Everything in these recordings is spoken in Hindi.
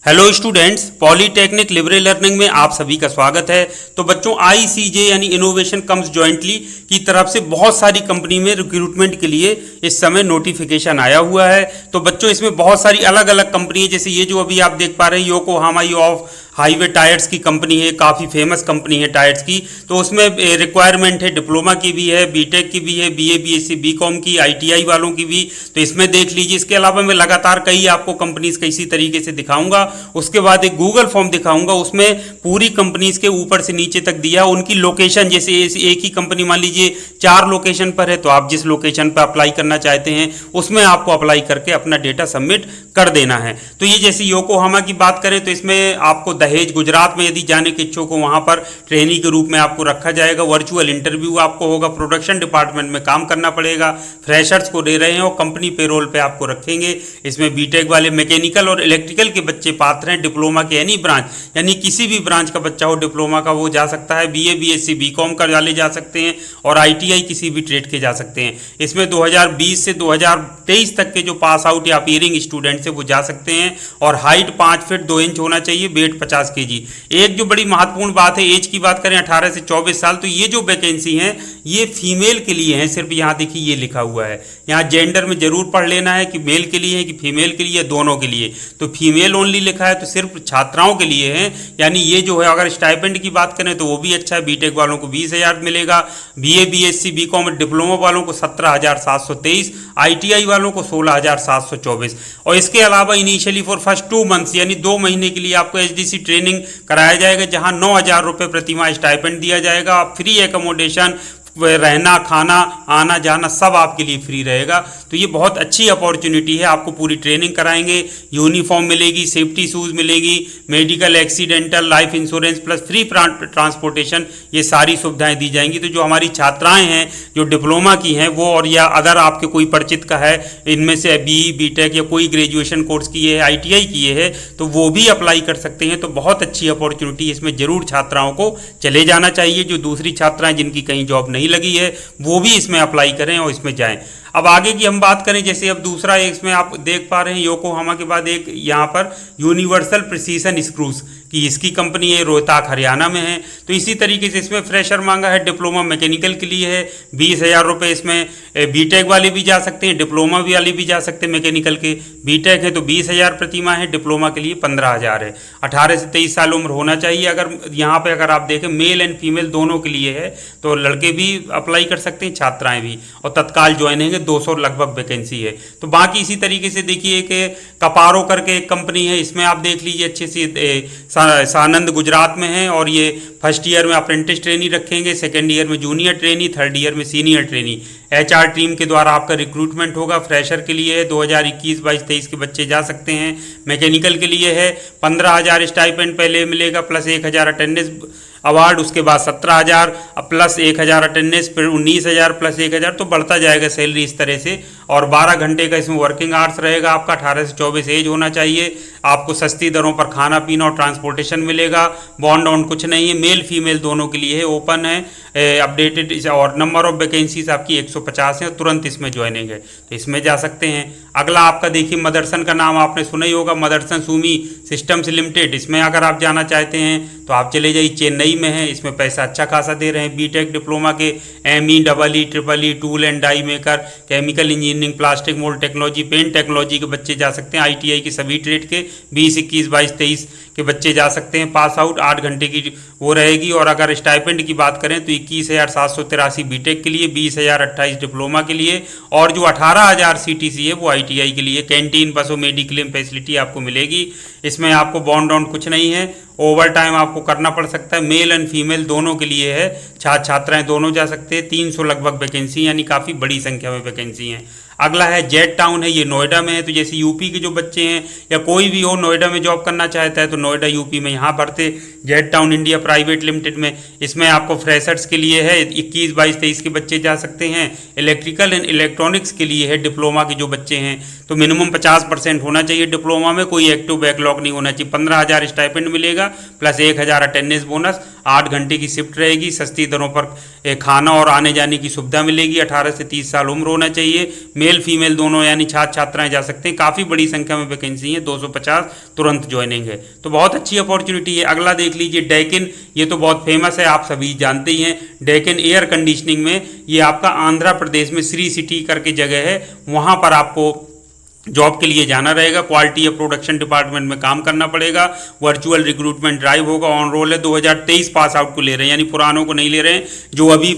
Hello students, polytechnic liberal learning में आप सभी का स्वागत है। तो बच्चों, आईसीजे यानी इनोवेशन कम्स जॉइंटली की तरफ से बहुत सारी कंपनी में रिक्रूटमेंट के लिए इस समय नोटिफिकेशन आया हुआ है। तो बच्चों, इसमें बहुत सारी अलग अलग कंपनी है, जैसे ये जो अभी आप देख पा रहे हैं योकोहामा ऑफ हाईवे टायर्स की कंपनी है, काफ़ी फेमस कंपनी है टायर्स की। तो उसमें रिक्वायरमेंट है डिप्लोमा की भी है, बीटेक की भी है, बीए बीएससी बीकॉम की, आईटीआई वालों की भी। तो इसमें देख लीजिए। इसके अलावा मैं लगातार कई आपको कंपनीज का इसी तरीके से दिखाऊंगा। उसके बाद एक गूगल फॉर्म दिखाऊंगा, उसमें पूरी कंपनीज के ऊपर से नीचे तक दिया उनकी लोकेशन। जैसे एक ही कंपनी मान लीजिए 4 लोकेशन पर है, तो आप जिस लोकेशन पर अप्लाई करना चाहते हैं उसमें आपको अप्लाई करके अपना डेटा सबमिट कर देना है। तो ये जैसे योकोहामा की बात करें तो इसमें आपको दहेज गुजरात में यदि जाने के इच्छुक हो वहां पर ट्रेनी के रूप में आपको रखा जाएगा। वर्चुअल इंटरव्यू आपको होगा, प्रोडक्शन डिपार्टमेंट में काम करना पड़ेगा, फ्रेशर्स को दे रहे हैं और कंपनी पेरोल पे आपको रखेंगे। इसमें बीटेक वाले, मैकेनिकल और इलेक्ट्रिकल के बच्चे पात्र हैं। डिप्लोमा के एनी ब्रांच यानी किसी भी ब्रांच का बच्चा हो डिप्लोमा का वो जा सकता है। बीए बीएससी बीकॉम का वाले जा सकते हैं और आईटीआई किसी भी ट्रेड के जा सकते हैं। इसमें 2020 से 2023 तक के जो पास आउट या अपीयरिंग स्टूडेंट्स है वो जा सकते हैं। और हाइट 5 फीट 2 इंच होना चाहिए, वेट 50 केजी। एक जो बड़ी महत्वपूर्ण बात है, एज की बात करें 18 से 24 साल, तो ये जो वैकेंसी है ये फीमेल के लिए है। सिर्फ यहाँ देखिए ये लिखा हुआ है, यहाँ जेंडर में जरूर पढ़ लेना है कि मेल के लिए है कि फीमेल के लिए, दोनों के लिए। तो फीमेल ओनली लिखा है तो सिर्फ छात्राओं के लिए है। यानी ये जो है, अगर स्टाइपेंड की बात करें तो वो भी अच्छा है। बीटेक वालों को 20,000 मिलेगा, बीए बीएससी बीकॉम डिप्लोमा वालों को 17,723, आईटीआई वालों को 16,724। और इसके अलावा इनिशियली फॉर फर्स्ट 2 मंथ्स यानी 2 महीने के लिए आपको एचडीसी ट्रेनिंग कराया जाएगा, जहां 9,000 रुपये प्रति माह स्टाइपेंड दिया जाएगा। फ्री एकोमोडेशन, रहना खाना आना जाना सब आपके लिए फ्री रहेगा। तो ये बहुत अच्छी अपॉर्चुनिटी है। आपको पूरी ट्रेनिंग कराएंगे, यूनिफॉर्म मिलेगी, सेफ्टी शूज़ मिलेगी, medical, accidental, life insurance plus free transportation, ये सारी सुविधाएं दी जाएंगी। तो जो हमारी छात्राएं हैं जो डिप्लोमा की हैं वो, और या अगर आपके कोई परिचित का है इनमें से बीई बीटेक या कोई ग्रेजुएशन कोर्स किए है, आईटीआई किए है, तो वो भी अप्लाई कर सकते हैं। तो बहुत अच्छी अपॉर्चुनिटी, इसमें जरूर छात्राओं को चले जाना चाहिए। जो दूसरी छात्राएं जिनकी कहीं जॉब नहीं लगी है वो भी इसमें अप्लाई करें और इसमें जाएं। अब आगे की हम बात करें, जैसे अब दूसरा इसमें आप देख पा रहे हैं योकोहामा के बाद एक यहाँ पर यूनिवर्सल प्रिसीजन स्क्रूज की इसकी कंपनी है, रोहतक हरियाणा में है। तो इसी तरीके से इसमें फ्रेशर मांगा है, डिप्लोमा मैकेनिकल के लिए है 20,000 रुपये। इसमें बीटेक वाले भी जा सकते हैं, डिप्लोमा वाले भी जा सकते हैं। मैकेनिकल के बीटेक है तो 20,000 प्रति माह है, डिप्लोमा के लिए 15,000 है। 18 से 23 साल उम्र होना चाहिए। अगर यहाँ पे अगर आप देखें मेल एंड फीमेल दोनों के लिए है, तो लड़के भी अप्लाई कर सकते हैं, छात्राएं भी। और तत्काल ज्वाइनिंग है, 200 लगभग वैकेंसी है। तो बाकी इसी तरीके से देखिए एक कपारो करके एक कंपनी है, इसमें आप देख लीजिए अच्छे से सानंद गुजरात में है। और ये फर्स्ट ईयर में अप्रेंटिस ट्रेनी रखेंगे, सेकेंड ईयर में जूनियर ट्रेनी, थर्ड ईयर में सीनियर ट्रेनी। एचआर टीम के द्वारा आपका रिक्रूटमेंट होगा। फ्रेशर के लिए है 2021, 22, 23 के बच्चे जा सकते हैं। मैकेनिकल के लिए है 15,000 स्टाइपेंड पहले मिलेगा प्लस 1,000 अटेंडेंस अवार्ड, उसके बाद 17,000 प्लस 1,000 अटेंडेंस, फिर 19,000 प्लस 1,000, तो बढ़ता जाएगा सैलरी इस तरह से। और 12 घंटे का इसमें वर्किंग आवर्स रहेगा आपका। 18 से 24 एज होना चाहिए। आपको सस्ती दरों पर खाना पीना और ट्रांसपोर्टेशन मिलेगा। बॉन्ड ऑन कुछ नहीं है, मेल फीमेल दोनों के लिए है, ओपन है, अपडेटेड। और नंबर ऑफ वैकेंसीज आपकी 150 है, तुरंत इसमें ज्वाइनिंग है, तो इसमें जा सकते हैं। अगला आपका देखिए मदरसन का नाम आपने सुना ही होगा, मदरसन सुमी सिस्टम्स लिमिटेड। इसमें अगर आप जाना चाहते हैं तो आप चले जाइए, चेन्नई में है। इसमें पैसा अच्छा खासा दे रहे हैं। बीटेक डिप्लोमा के ME, double E, triple E, tool and die maker, chemical engineering, plastic mould technology, paint technology के बच्चे जा सकते हैं। आईटीआई के सभी ट्रेड के 20, 21, 22, 23 के बच्चे जा सकते हैं। पास आउट 8 घंटे की वो रहेगी। और अगर स्टाइपेंड की बात करें तो 21,783 बीटेक के लिए, 20,028 डिप्लोमा के लिए, और जो 18,000 सीटीसी है वो आईटीआई के लिए। कैंटीन, बसों, मेडिक्लेम फैसिलिटी आपको मिलेगी। इसमें आपको बॉन्ड ऑन कुछ नहीं है। ओवर टाइम आपको करना पड़ सकता है। मेल एंड फीमेल दोनों के लिए है, छात्राएं दोनों जा सकते हैं। 300 लगभग वैकेंसी, यानी काफ़ी बड़ी संख्या में वैकेंसी हैं। अगला है जेट टाउन है, ये नोएडा में है। तो जैसे यूपी के जो बच्चे हैं या कोई भी हो नोएडा में जॉब करना चाहता है तो नोएडा यूपी में यहाँ भरते jet town India private limited में। इसमें आपको फ्रेशर्स के लिए है, 21, 22, 23 के बच्चे जा सकते हैं। इलेक्ट्रिकल एंड इलेक्ट्रॉनिक्स के लिए है, डिप्लोमा के जो बच्चे हैं, तो मिनिमम 50% होना चाहिए डिप्लोमा में, कोई एक्टिव बैकलॉग नहीं होना चाहिए। 15,000 स्टाइपेंड मिलेगा प्लस 1,000 अटेंडेंस बोनस। 8 घंटे की शिफ्ट रहेगी, सस्ती दरों पर खाना और आने जाने की सुविधा मिलेगी। 18 से 30 साल उम्र होना चाहिए, मेल फीमेल दोनों यानी छात्र छात्राएं जा सकते हैं। काफ़ी बड़ी संख्या में वैकेंसी है, 250 तुरंत ज्वाइनिंग है, तो बहुत अच्छी अपॉर्चुनिटी है। अगला देख लीजिए डेकिन, ये तो बहुत फेमस है, आप सभी जानते ही हैं। डेकिन एयर कंडीशनिंग में ये आपका आंध्र प्रदेश में श्री सिटी करके जगह है, वहाँ पर आपको जॉब के लिए जाना रहेगा। क्वालिटी या प्रोडक्शन डिपार्टमेंट में काम करना पड़ेगा। वर्चुअल रिक्रूटमेंट ड्राइव होगा। ऑन रोल है, 2023 पास आउट को ले रहे हैं, यानी पुरानों को नहीं ले रहे हैं। जो अभी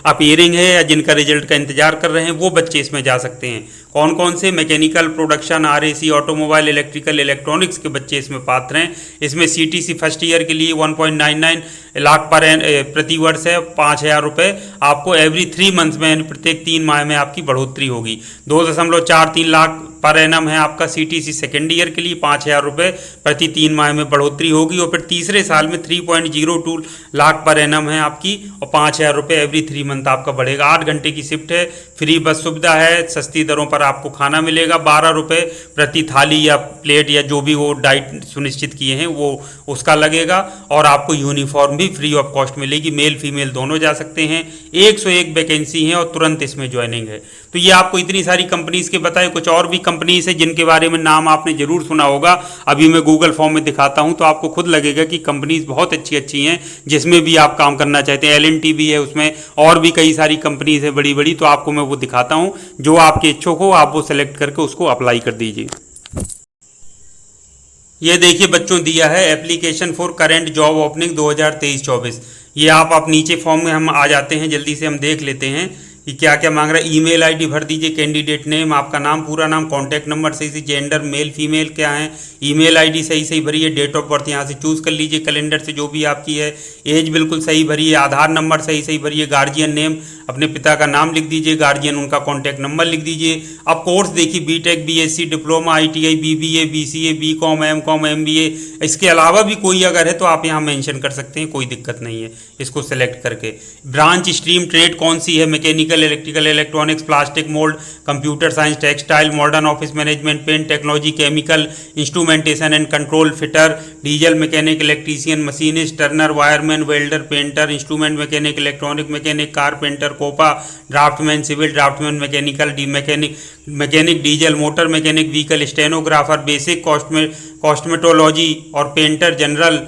अपीयरिंग है या जिनका रिजल्ट का इंतजार कर रहे हैं वो बच्चे इसमें जा सकते हैं। कौन कौन से? Mechanical, production, RAC, automobile, electrical, electronics के बच्चे इसमें पात्र हैं। इसमें सीटीसी फर्स्ट ईयर के लिए 1.99 लाख प्रति वर्ष है, 5,000 रुपये आपको एवरी 3 मंथ में, यानी प्रत्येक 3 माह में आपकी बढ़ोतरी होगी। 2.43 लाख पर एनम है आपका सीटीसी सेकेंड ईयर के लिए, 5,000 रुपये प्रति 3 माह में बढ़ोतरी होगी। और फिर तीसरे साल में 3.02 लाख पर एनम है आपकी, और 5,000 रुपये एवरी 3 मंथ आपका बढ़ेगा। 8 घंटे की शिफ्ट है, फ्री बस सुविधा है, सस्ती दरों पर आपको खाना मिलेगा। 12 रुपये प्रति थाली या प्लेट या जो भी वो डाइट सुनिश्चित किए हैं वो उसका लगेगा। और आपको यूनिफॉर्म भी फ्री ऑफ कॉस्ट मिलेगी। मेल फीमेल दोनों जा सकते हैं। 101 वैकेंसी है और तुरंत इसमें ज्वाइनिंग है। तो ये आपको इतनी सारी कंपनीज के बताए। कुछ और भी कंपनीज है जिनके बारे में नाम आपने जरूर सुना होगा, अभी मैं गूगल फॉर्म में दिखाता हूं तो आपको खुद लगेगा कि कंपनीज बहुत अच्छी अच्छी हैं जिसमें भी आप काम करना चाहते हैं। LNT भी है उसमें, और भी कई सारी कंपनीज है बड़ी बड़ी, तो आपको मैं वो दिखाता हूं। जो आपके इच्छुक हो आप वो सेलेक्ट करके उसको अप्लाई कर दीजिए। ये देखिए बच्चों, दिया है application for current job opening 2023-24। ये आप नीचे फॉर्म में हम आ जाते हैं, जल्दी से हम देख लेते हैं कि क्या क्या मांग रहा है। ईमेल आईडी भर दीजिए, कैंडिडेट नेम, आपका नाम, पूरा नाम, कॉन्टैक्ट नंबर सही से, जेंडर मेल फीमेल क्या है, ईमेल आईडी सही सही भरिए, डेट ऑफ बर्थ यहाँ से चूज़ कर लीजिए कैलेंडर से जो भी आपकी है, एज बिल्कुल सही भरिए, आधार नंबर सही सही भरिए, गार्जियन नेम अपने पिता का नाम लिख दीजिए, गार्जियन उनका कॉन्टैक्ट नंबर लिख दीजिए। अब कोर्स देखिए, B Tech, BSc, diploma, ITI, BBA, BCA, BCom, MCom, MBA, इसके अलावा भी कोई अगर है तो आप यहाँ मेंशन कर सकते हैं, कोई दिक्कत नहीं है इसको सेलेक्ट करके। ब्रांच स्ट्रीम ट्रेड कौन सी है? Mechanical, electrical, electronics, plastic mould, computer science, textile, modern office management, paint technology, chemical, instrumentation and control, fitter, diesel mechanic, electrician, machinist, turner, wireman, welder, painter, instrument mechanic, electronic mechanic, carpenter, COPA, draftsman, civil draftsman, mechanical, mechanic, diesel motor mechanic, vehicle, stenographer, basic cosmetology और पेंटर जनरल,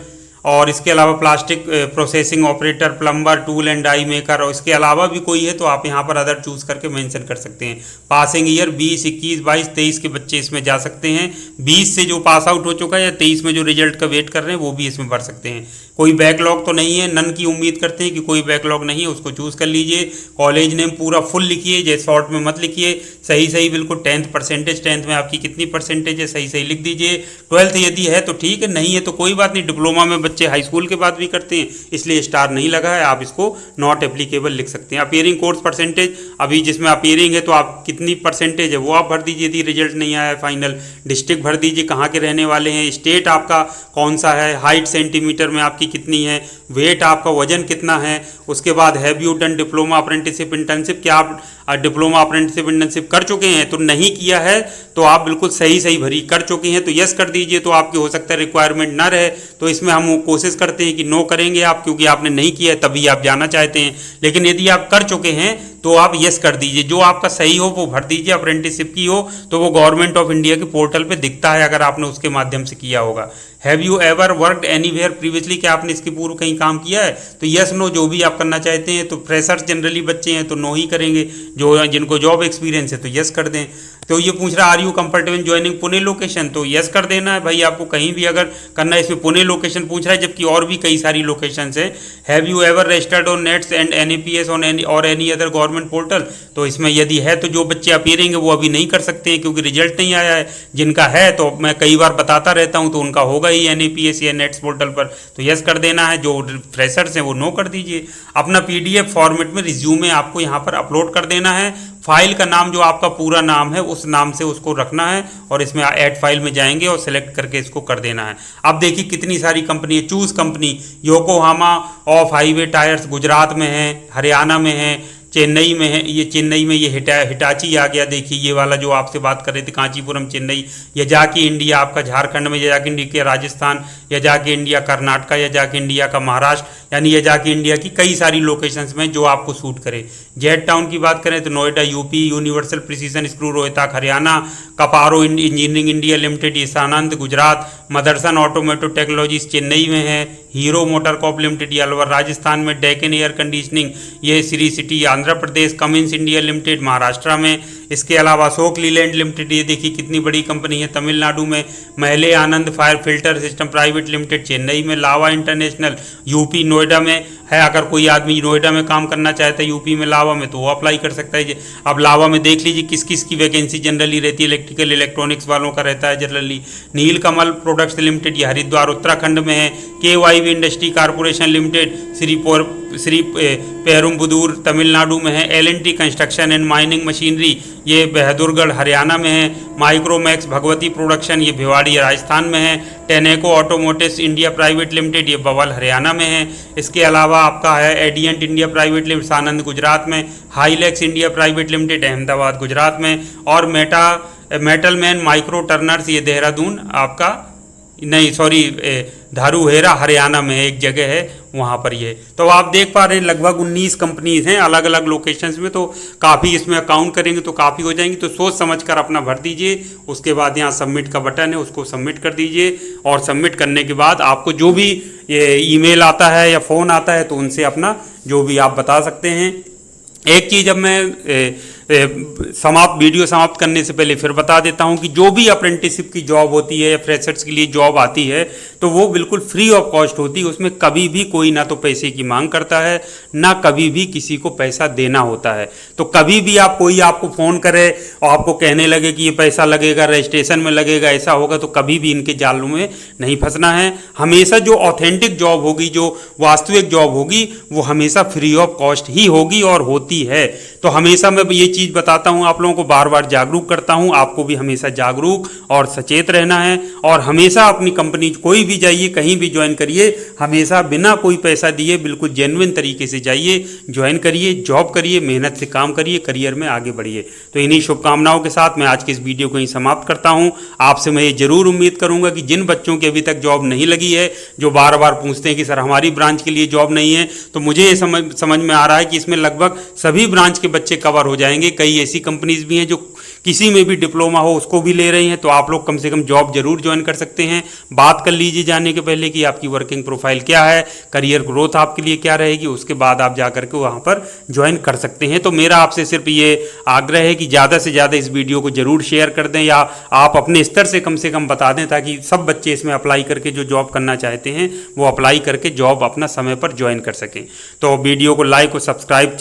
और इसके अलावा plastic processing operator, plumber, tool and die maker, और इसके अलावा भी कोई है तो आप यहाँ पर अदर चूज़ करके मेंशन कर सकते हैं। पासिंग ईयर 20, 21, 22, 23 के बच्चे इसमें जा सकते हैं। 20 से जो पास आउट हो चुका है या 23 में जो रिजल्ट का वेट कर रहे हैं वो भी इसमें भर सकते हैं। कोई बैकलॉग तो नहीं है, नन की उम्मीद करते हैं कि कोई बैकलॉग नहीं है, उसको चूज़ कर लीजिए। कॉलेज नेम पूरा फुल लिखिए, जैसे शॉर्ट में मत लिखिए, सही सही बिल्कुल। 10th परसेंटेज, 10th में आपकी कितनी परसेंटेज है सही सही लिख दीजिए। 12th यदि है तो ठीक है, नहीं है तो कोई बात नहीं। डिप्लोमा में बच्चे हाई स्कूल के बाद भी करते हैं, इसलिए स्टार नहीं लगा है, आप इसको नॉट एप्लीकेबल लिख सकते हैं। अपीयरिंग कोर्स परसेंटेज, अभी जिसमें अपीयरिंग है तो आप कितनी परसेंटेज है वो आप भर दीजिए यदि रिजल्ट नहीं आया है फाइनल। डिस्ट्रिक्ट भर दीजिए, कहाँ के रहने वाले हैं। स्टेट आपका कौन सा है, हाइट सेंटीमीटर में आपकी कितनी है, वेट आपका, वजन कितना है। उसके बाद have you done diploma apprenticeship internship, क्या आप डिप्लोमा अप्रेंटिसशिप इंटर्नशिप कर चुके हैं? तो नहीं किया है तो आप बिल्कुल सही सही भरी। कर चुके हैं तो यस कर दीजिए, तो आपकी हो सकता है रिक्वायरमेंट ना रहे, तो इसमें हम कोशिश करते हैं कि नो करेंगे आप, क्योंकि आपने नहीं किया है तभी आप जाना चाहते हैं। लेकिन यदि आप कर चुके हैं तो आप यस कर दीजिए, जो आपका सही हो वो भर दीजिए। अप्रेंटिसशिप की हो तो वो गवर्नमेंट ऑफ इंडिया के पोर्टल पे दिखता है, अगर आपने उसके माध्यम से किया होगा। Have you ever worked anywhere previously, क्या आपने इसके पूर्व कहीं काम किया है? तो यस नो जो भी आप करना चाहते हैं। तो फ्रेशर्स जनरली बच्चे हैं तो नो ही करेंगे, जो जिनको जॉब एक्सपीरियंस है तो यस कर दें। तो ये पूछ रहा are you comfortable joining Pune location, तो यस कर देना है भाई, आपको कहीं भी अगर करना है। इसमें पुणे लोकेशन पूछ रहा है, जबकि और भी कई सारी लोकेशन है। Have you ever registered on nets and NAPS on any other government portal, तो इसमें यदि है तो जो बच्चे अपीयरिंग है वो अभी नहीं कर सकते हैं क्योंकि रिजल्ट नहीं आया है। जिनका है तो मैं कई बार बताता रहता हूं तो उनका होगा ही NAPS या नेट्स पोर्टल पर, तो यस कर देना है। जो फ्रेशर्स हैं वो नो कर दीजिए। अपना PDF फॉर्मेट में रिज्यूमे आपको यहाँ पर अपलोड कर देना है। फाइल का नाम जो आपका पूरा नाम है उस नाम से उसको रखना है, और इसमें ऐड फाइल में जाएंगे और सेलेक्ट करके इसको कर देना है। अब देखिए कितनी सारी कंपनी है। Choose company, Yokohama of highway tyres Gujarat में है, हरियाणा में है, चेन्नई में है। ये चेन्नई में ये हिटाची आ गया। देखिए ये वाला जो आपसे बात कर रहे थे, कांचीपुरम चेन्नई। ये जाकी इंडिया आपका झारखंड में, जाकी इंडिया के राजस्थान, या जाके इंडिया कर्नाटका, या जाके इंडिया का महाराष्ट्र, यानी या जाके इंडिया की कई सारी लोकेशंस में जो आपको सूट करे। जेड टाउन की बात करें तो Noida UP, universal precision screw Rohtak Haryana, Caparo engineering India limited ईसानंद गुजरात, मदरसन ऑटोमेटिव टेक्नोलॉजीज चेन्नई में है, हीरो मोटर कॉप लिमिटेड ये अलवर राजस्थान में, डेकन एयर कंडीशनिंग ये Shri city Andhra Pradesh, Cummins India limited Maharashtra में, इसके अलावा अशोक लीलैंड लिमिटेड ये देखिए कितनी बड़ी कंपनी है तमिलनाडु में, Mahle Anand fire filter system private limited Chennai में, लावा इंटरनेशनल यूपी नोएडा में है। अगर कोई आदमी नोएडा में काम करना चाहता है यूपी में लावा में तो वो अप्लाई कर सकता है। अब लावा में देख लीजिए किस किस की वैकेंसी जनरली रहती है, इलेक्ट्रिकल इलेक्ट्रॉनिक्स वालों का रहता है जनरली। नीलकमल प्रोडक्ट्स लिमिटेड ये हरिद्वार उत्तराखंड में है, KYV industry corporation limited Shri Perumbudur Tamil Nadu में है, L&T construction and mining machinery ये बहादुरगढ़ हरियाणा में है, माइक्रोमैक्स भगवती प्रोडक्शन ये भिवाड़ी राजस्थान में है, Tenneco automotives India private limited ये बवल हरियाणा में है। इसके अलावा आपका है एडियंट इंडिया प्राइवेट लिमिटेड सानंद गुजरात में, Hilux India private limited Ahmedabad Gujarat में, और मेटलमैन माइक्रो टर्नर्स ये देहरादून आपका नहीं सॉरी धारूहेरा हरियाणा में एक जगह है वहाँ पर ये। तो आप देख पा रहे हैं लगभग 19 कंपनीज हैं अलग अलग लोकेशंस में, तो काफ़ी इसमें अकाउंट करेंगे तो काफ़ी हो जाएंगी। तो सोच समझ कर अपना भर दीजिए, उसके बाद यहाँ सबमिट का बटन है उसको सबमिट कर दीजिए, और सबमिट करने के बाद आपको जो भी ये ईमेल आता है या फ़ोन आता है तो उनसे अपना जो भी आप बता सकते हैं। एक चीज़ अब मैं वीडियो समाप्त करने से पहले फिर बता देता हूं कि जो भी अप्रेंटिसशिप की जॉब होती है या फ्रेशर्स के लिए जॉब आती है तो वो बिल्कुल फ्री ऑफ कॉस्ट होती है। उसमें कभी भी कोई ना तो पैसे की मांग करता है ना कभी भी किसी को पैसा देना होता है। तो कभी भी कोई आपको फ़ोन करे और आपको कहने लगे कि ये पैसा लगेगा, रजिस्ट्रेशन में लगेगा, ऐसा होगा, तो कभी भी इनके जालों में नहीं फंसना है। हमेशा जो ऑथेंटिक जॉब होगी, जो वास्तविक जॉब होगी, वो हमेशा फ्री ऑफ कॉस्ट ही होगी और होती है। तो हमेशा मैं ये चीज़ बताता हूं, आप लोगों को बार बार जागरूक करता हूं, आपको भी हमेशा जागरूक और सचेत रहना है। और हमेशा अपनी कंपनी कोई भी जाइए, कहीं भी ज्वाइन करिए, हमेशा बिना कोई पैसा दिए बिल्कुल जेन्युइन तरीके से जाइए, ज्वाइन करिए, जॉब करिए, मेहनत से काम करिए, करियर में आगे बढ़िए। तो इन्हीं शुभकामनाओं के साथ मैं आज के इस वीडियो को यहीं समाप्त करता हूं। आपसे मैं ये जरूर उम्मीद करूंगा कि जिन बच्चों की अभी तक जॉब नहीं लगी है, जो बार बार पूछते हैं कि सर हमारी ब्रांच के लिए जॉब नहीं है, तो मुझे ये समझ में आ रहा है कि इसमें लगभग सभी ब्रांच के बच्चे कवर हो जाएंगे। कई ऐसी कंपनीज भी हैं जो किसी में भी डिप्लोमा हो उसको भी ले रही हैं, तो आप लोग कम से कम जॉब जरूर ज्वाइन कर सकते हैं। बात कर लीजिए जाने के पहले कि आपकी वर्किंग प्रोफाइल क्या है, करियर ग्रोथ आपके लिए क्या रहेगी, उसके बाद आप जा करके वहाँ पर ज्वाइन कर सकते हैं। तो मेरा आपसे सिर्फ ये आग्रह है कि ज़्यादा से ज़्यादा इस वीडियो को जरूर शेयर कर दें, या आप अपने स्तर से कम बता दें, ताकि सब बच्चे इसमें अप्लाई करके जो जॉब करना चाहते हैं वो अप्लाई करके जॉब अपना समय पर ज्वाइन कर सकें। तो वीडियो को लाइक और सब्सक्राइब